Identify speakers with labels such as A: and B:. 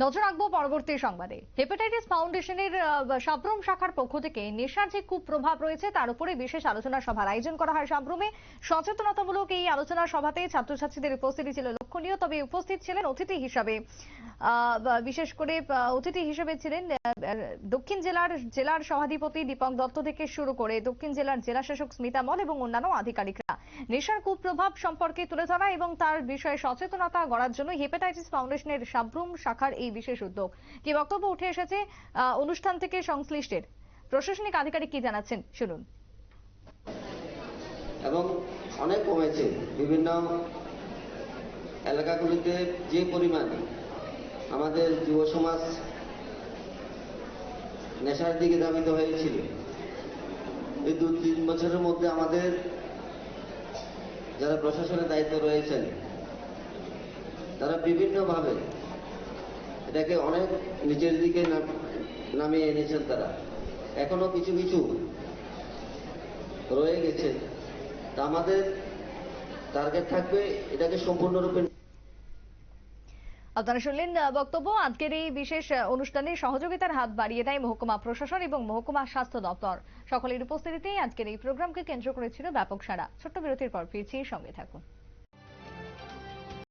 A: নজর রাখবো পরবর্তী সংবাদে। হেপাটাইটিস ফাউন্ডেশনের সাব্রুম শাখার পক্ষ থেকে নেশার যে কুপ্রভাব রয়েছে তার উপরে বিশেষ আলোচনা সভার আয়োজন করা হয় সাব্রুমে। সচেতনতামূলক এই আলোচনা সভাতে ছাত্রছাত্রীদের উপস্থিতি ছিল লক্ষণীয়। তবে উপস্থিত ছিলেন অতিথি হিসাবে বিশেষ করে অতিথি হিসেবে ছিলেন দক্ষিণ জেলার সভাধিপতি দীপক দত্ত থেকে শুরু করে দক্ষিণ জেলার জেলাশাসক স্মিতা মল এবং অন্যান্য আধিকারিকরা। নেশার কুপ্রভাব সম্পর্কে তুলে ধরা এবং তার বিষয়ে সচেতনতা গড়ার জন্য হেপাটাইটিস ফাউন্ডেশনের সাব্রুম শাখার এই বিশেষ উদ্যোগ। কি বক্তব্য উঠে এসেছে অনুষ্ঠান থেকে সংশ্লিষ্টের প্রশাসনিক আধিকারিক কি জানাচ্ছেন শুনুন।
B: এবং অনেক কমেছে, বিভিন্ন এলাকাগুলিতে যে পরিমাণ আমাদের যুব সমাজ নেশার দিকে ধাবিত হয়েছিল, এই 2-3 বছরের মধ্যে আমাদের যারা প্রশাসনের দায়িত্ব রয়েছেন তারা বিভিন্নভাবে এটাকে অনেক নিচের দিকে নামিয়ে এনেছেন। তারা এখনো কিছু কিছু রয়ে গেছে। তা আমাদের টার্গেট থাকবে এটাকে সম্পূর্ণরূপে।
A: আপনারা শুনলেন বক্তব্য। আজকের এই বিশেষ অনুষ্ঠানে সহযোগিতার হাত বাড়িয়ে দেয় মহকুমা প্রশাসন এবং মহকুমা স্বাস্থ্য দপ্তর। সকলের উপস্থিতিতেই আজকের এই প্রোগ্রামকে কেন্দ্র করেছিল ব্যাপক সাড়া। ছোট্ট বিরতির পর ফিরছি, সঙ্গে থাকুন।